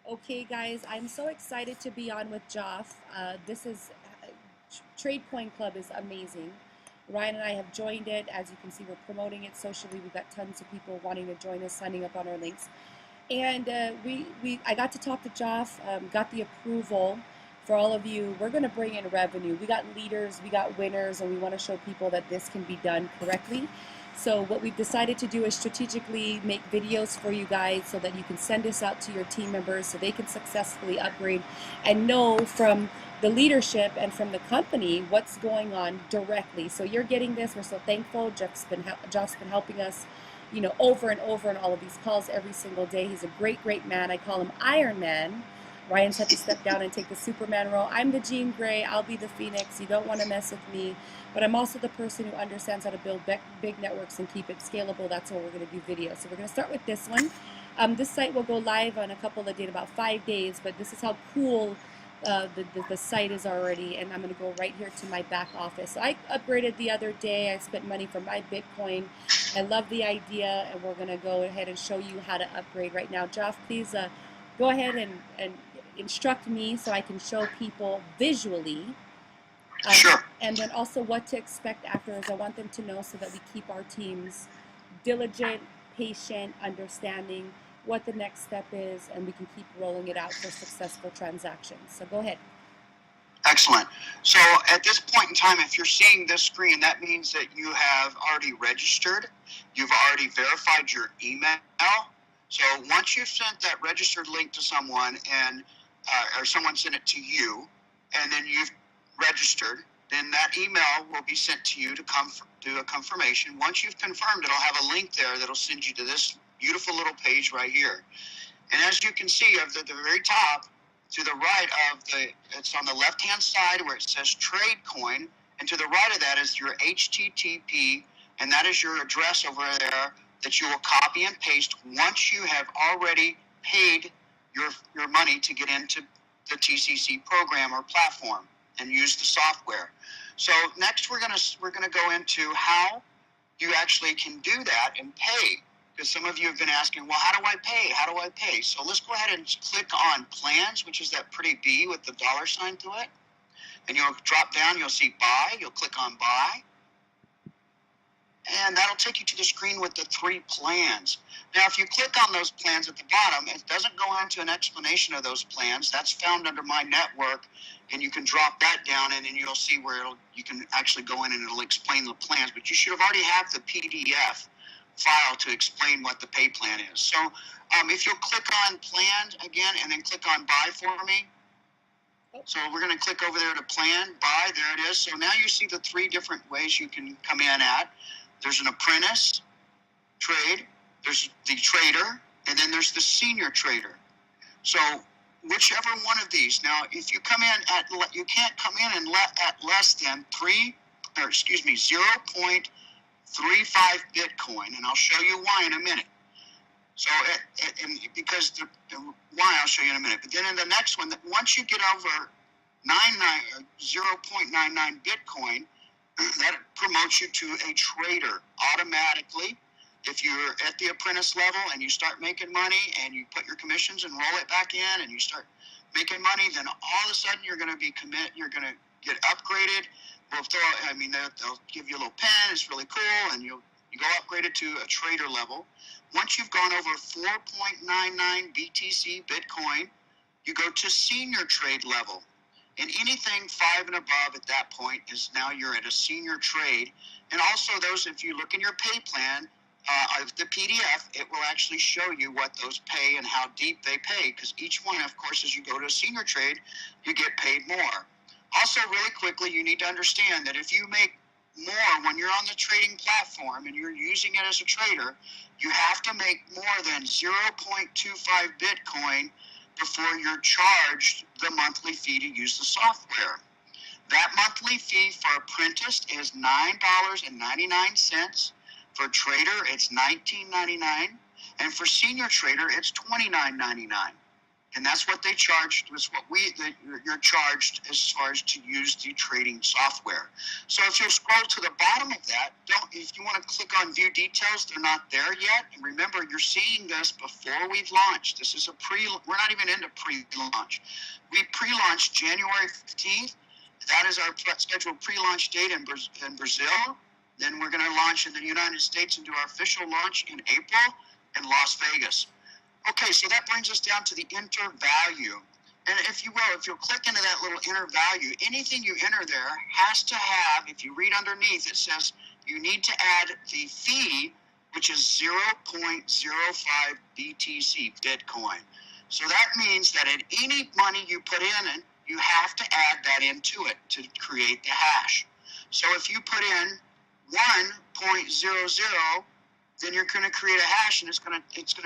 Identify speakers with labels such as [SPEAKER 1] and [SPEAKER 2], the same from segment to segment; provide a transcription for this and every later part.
[SPEAKER 1] Okay, guys, I'm so excited to be on with Joff. This is Trade Point Club is amazing. Ryan and I have joined it. As you can see, we're promoting it socially. We've got tons of people wanting to join us, signing up on our links. And I got to talk to Joff, got the approval for all of you. We're going to bring in revenue. We got leaders, we got winners, and we want to show people that this can be done correctly. So what we've decided to do is strategically make videos for you guys so that you can send this out to your team members so they can successfully upgrade and know from the leadership and from the company what's going on directly. So you're getting this. We're so thankful. Jeff's been helping us, over and over in all of these calls every single day. He's a great, great man. I call him Iron Man. Ryan's had to step down and take the Superman role. I'm the Jean Grey. I'll be the Phoenix. You don't want to mess with me. But I'm also the person who understands how to build big networks and keep it scalable. That's why we're going to do videos. So we're going to start with this one. This site will go live on a couple of days, about 5 days. But this is how cool the site is already. And I'm going to go right here to my back office. So I upgraded the other day. I spent money for my Bitcoin. I love the idea. And we're going to go ahead and show you how to upgrade right now. Joff, please go ahead and instruct me so I can show people visually.
[SPEAKER 2] Sure.
[SPEAKER 1] And then also what to expect afterwards. I want them to know so that we keep our teams diligent, patient, understanding what the next step is, and we can keep rolling it out for successful transactions. So go ahead.
[SPEAKER 2] Excellent. So at this point in time, if you're seeing this screen, that means that you have already registered. You've already verified your email. So once you've sent that registered link to someone or someone sent it to you, and then you've registered, then that email will be sent to you to do a confirmation. Once you've confirmed, it'll have a link there that'll send you to this beautiful little page right here. And as you can see, at the very top, to the right it's on the left-hand side where it says Trade Coin, and to the right of that is your HTTP, and that is your address over there that you will copy and paste once you have already paid your money to get into the TCC program or platform and use the software. So next we're gonna go into how you actually can do that and pay. Because some of you have been asking, well, how do I pay? How do I pay? So let's go ahead and click on Plans, which is that pretty B with the $ through it. And you'll drop down, you'll see Buy. You'll click on Buy. And that'll take you to the screen with the 3 plans. Now, if you click on those plans at the bottom, it doesn't go into an explanation of those plans. That's found under My Network, and you can drop that down, and then you'll see where you can actually go in and it'll explain the plans. But you should have already have the PDF file to explain what the pay plan is. So if you'll click on Plan again and then click on Buy for me. So we're going to click over there to Plan, Buy, there it is. So now you see the 3 different ways you can come in at. There's an apprentice trade, there's the trader, and then there's the senior trader. So whichever one of these. Now, if you come in you can't come in at less than 0.35 Bitcoin, and I'll show you why in a minute. So, because why I'll show you in a minute. But then in the next one, once you get over 0.99 Bitcoin, that promotes you to a trader automatically. If you're at the apprentice level and you start making money and you put your commissions and roll it back in and you start making money, then all of a sudden you're going to you're going to get upgraded. They'll give you a little pen. It's really cool, and you go upgraded to a trader level. Once you've gone over 4.99 BTC Bitcoin, you go to senior trade level. And anything 5 and above at that point is now you're at a senior trade. And also those, if you look in your pay plan, of the PDF, it will actually show you what those pay and how deep they pay. Because each one, of course, as you go to a senior trade, you get paid more. Also, really quickly, you need to understand that if you make more when you're on the trading platform and you're using it as a trader, you have to make more than 0.25 Bitcoin before you're charged the monthly fee to use the software. That monthly fee for apprentice is $9.99. For trader, it's $19.99. And for senior trader, it's $29.99. And that's what they charged. That's what you're charged as far as to use the trading software. So if you'll scroll to the bottom of that, if you want to click on view details, they're not there yet. And remember, you're seeing this before we've launched. This is we're not even into pre-launch. We pre-launched January 15th. That is our scheduled pre-launch date in Brazil. Then we're going to launch in the United States and do our official launch in April in Las Vegas. Okay, so that brings us down to the enter value. And if you will, if you'll click into that little enter value, anything you enter there has to have, if you read underneath, it says you need to add the fee, which is 0.05 BTC, Bitcoin. So that means that at any money you put in, you have to add that into it to create the hash. So if you put in 1.00, then you're going to create a hash and it's going to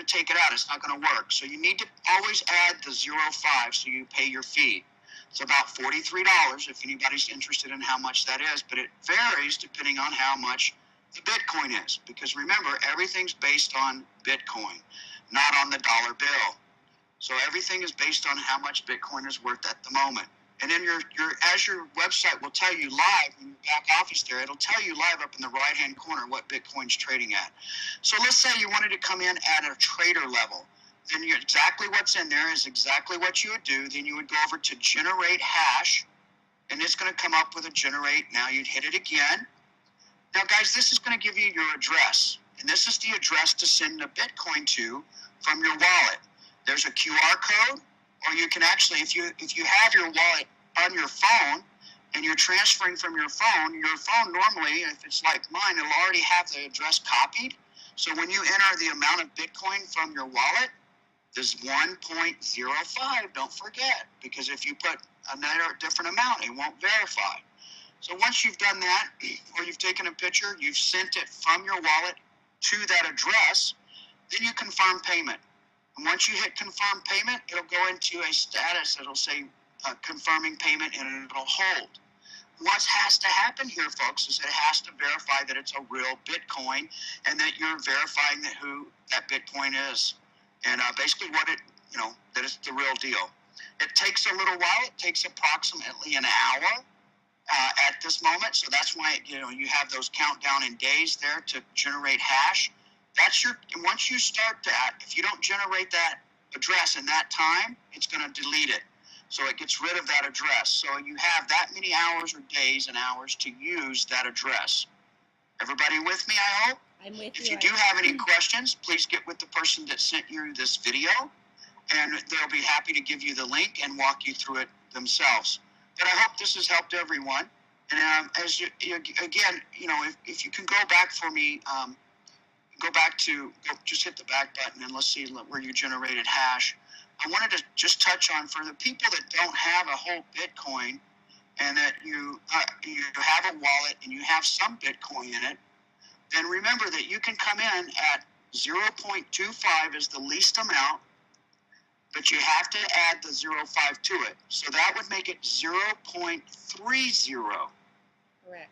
[SPEAKER 2] take it out. It's not going to work. So you need to always add the 0.5 so you pay your fee. It's about $43 if anybody's interested in how much that is, but it varies depending on how much the Bitcoin is. Because remember, everything's based on Bitcoin, not on the dollar bill. So everything is based on how much Bitcoin is worth at the moment. And then as your website will tell you live in your back office there, it'll tell you live up in the right-hand corner what Bitcoin's trading at. So let's say you wanted to come in at a trader level. Then exactly what's in there is exactly what you would do. Then you would go over to generate hash, and it's going to come up with a generate. Now you'd hit it again. Now, guys, this is going to give you your address, and this is the address to send the Bitcoin to from your wallet. There's a QR code. Or you can actually, if you have your wallet on your phone and you're transferring from your phone normally, if it's like mine, it'll already have the address copied. So when you enter the amount of Bitcoin from your wallet, there's 1.05, don't forget, because if you put another different amount, it won't verify. So once you've done that, or you've taken a picture, you've sent it from your wallet to that address, then you confirm payment. And once you hit confirm payment, it'll go into a status. It'll say confirming payment, and it'll hold. What has to happen here, folks, is it has to verify that it's a real Bitcoin and that you're verifying that who that Bitcoin is. And basically that it's the real deal. It takes a little while. It takes approximately an hour at this moment. So that's why, you have those countdown in days there to generate hash. Once you start that, if you don't generate that address in that time, it's going to delete it. So it gets rid of that address. So you have that many hours or days and hours to use that address. Everybody with me, I hope?
[SPEAKER 1] I'm with you.
[SPEAKER 2] If you do have any questions, please get with the person that sent you this video, and they'll be happy to give you the link and walk you through it themselves. But I hope this has helped everyone. And if you can go back for me, just hit the back button and let's see where you generated hash. I wanted to just touch on, for the people that don't have a whole Bitcoin and that you have a wallet and you have some Bitcoin in it, then remember that you can come in at 0.25 is the least amount, but you have to add the 0.5 to it. So that would make it 0.30.
[SPEAKER 1] Correct.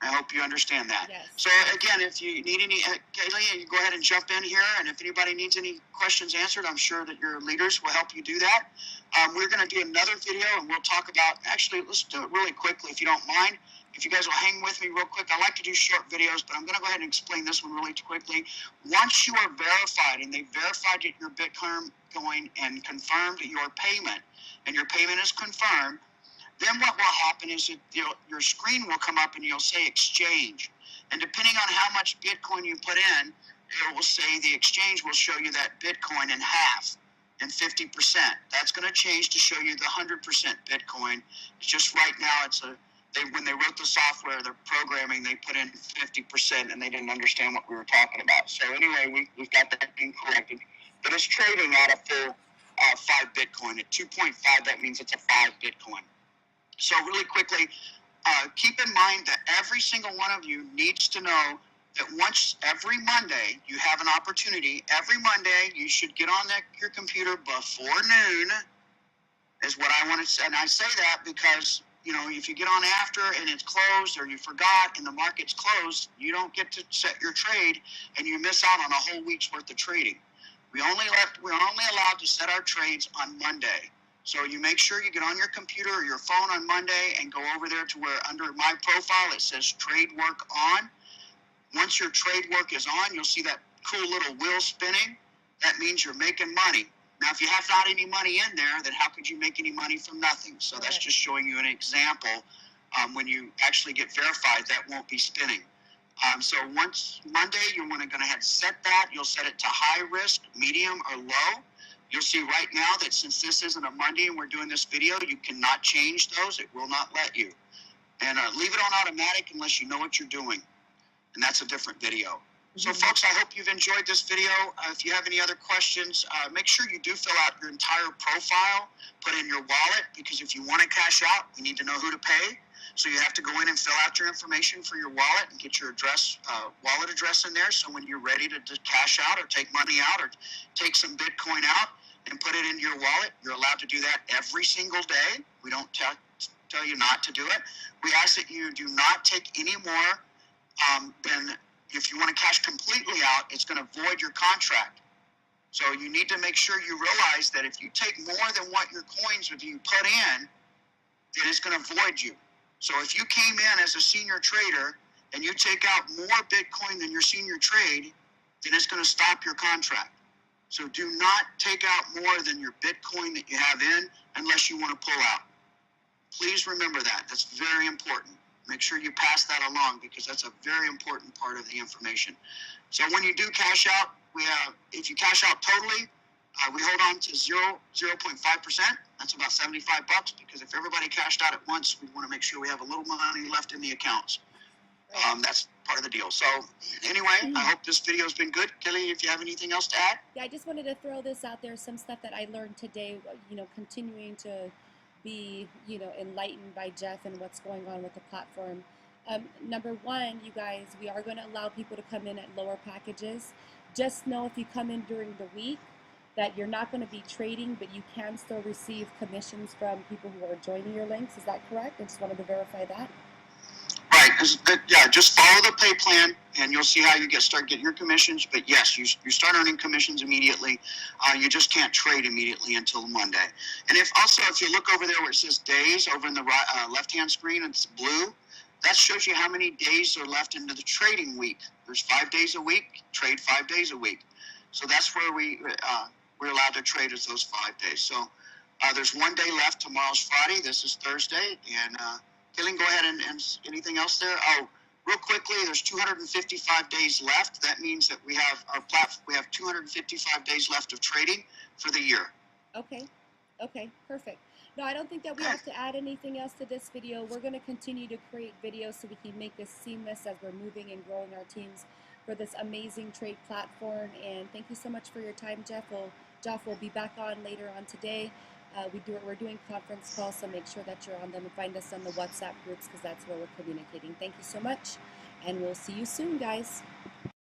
[SPEAKER 2] I hope you understand that.
[SPEAKER 1] Yes.
[SPEAKER 2] So again, if you need any, Kaylee, you go ahead and jump in here. And if anybody needs any questions answered, I'm sure that your leaders will help you do that. We're going to do another video and we'll talk about, actually, let's do it really quickly if you don't mind. If you guys will hang with me real quick, I like to do short videos, but I'm going to go ahead and explain this one really quickly. Once you are verified and they verified that your Bitcoin and confirmed your payment, and your payment is confirmed, then what will happen is your screen will come up and you'll say exchange. And depending on how much Bitcoin you put in, it will say the exchange will show you that Bitcoin in half and 50%. That's going to change to show you the 100% Bitcoin. It's just right now when they wrote the software, they're programming, they put in 50% and they didn't understand what we were talking about. So anyway, we've got that being corrected. But it's trading at a full 5 Bitcoin. At 2.5, that means it's a 5 Bitcoin. So really quickly, keep in mind that every single one of you needs to know that every Monday, you have an opportunity. Every Monday, you should get on your computer before noon, is what I want to say. And I say that because, if you get on after and it's closed or you forgot and the market's closed, you don't get to set your trade and you miss out on a whole week's worth of trading. We're only allowed to set our trades on Monday. So you make sure you get on your computer or your phone on Monday and go over there to where under my profile it says trade work on. Once your trade work is on, you'll see that cool little wheel spinning. That means you're making money. Now, if you have not any money in there, then how could you make any money from nothing? So that's just showing you an example. When you actually get verified, that won't be spinning. So once Monday, you're going to have to set that. You'll set it to high risk, medium, or low. You'll see right now that since this isn't a Monday and we're doing this video, you cannot change those. It will not let you. And leave it on automatic unless you know what you're doing. And that's a different video. So folks, I hope you've enjoyed this video. If you have any other questions, make sure you do fill out your entire profile, put in your wallet, because if you want to cash out, we need to know who to pay. So you have to go in and fill out your information for your wallet and get your address, wallet address in there. So when you're ready to cash out or take money out or take some Bitcoin out and put it into your wallet, you're allowed to do that every single day. We don't tell you not to do it. We ask that you do not take any more than, if you want to cash completely out, it's going to void your contract. So you need to make sure you realize that if you take more than what your coins that you put in, then it's going to void you. So if you came in as a senior trader and you take out more Bitcoin than your senior trade, then it's going to stop your contract. So do not take out more than your Bitcoin that you have in unless you want to pull out. Please remember that. That's very important. Make sure you pass that along because that's a very important part of the information. So when you do cash out, if you cash out totally, we hold on to 0.5%. That's about $75 because if everybody cashed out at once, we want to make sure we have a little money left in the accounts. That's part of the deal. So anyway, I hope this video has been good. Kelly, if you have anything else to add?
[SPEAKER 1] Yeah, I just wanted to throw this out there, some stuff that I learned today, continuing to be, enlightened by Jeff and what's going on with the platform. Number one, you guys, we are going to allow people to come in at lower packages. Just know if you come in during the week that you're not going to be trading, but you can still receive commissions from people who are joining your links. Is that correct? I just wanted to verify that.
[SPEAKER 2] Right. Yeah, just follow the pay plan, and you'll see how you start getting your commissions. But yes, you start earning commissions immediately. You just can't trade immediately until Monday. And if you look over there where it says days over in the left-hand screen, it's blue. That shows you how many days are left into the trading week. There's 5 days a week. Trade 5 days a week. So that's where we're allowed to trade as those 5 days. So there's 1 day left. Tomorrow's Friday. This is Thursday, and Killing, go ahead and anything else there? Oh, real quickly, there's 255 days left. That means that we have our platform. We have 255 days left of trading for the year.
[SPEAKER 1] Okay, perfect. No, I don't think that we have to add anything else to this video. We're going to continue to create videos so we can make this seamless as we're moving and growing our teams for this amazing trade platform. And thank you so much for your time, Jeff. Jeff will be back on later on today. We're doing conference calls, so make sure that you're on them and find us on the WhatsApp groups because that's where we're communicating. Thank you so much, and we'll see you soon, guys.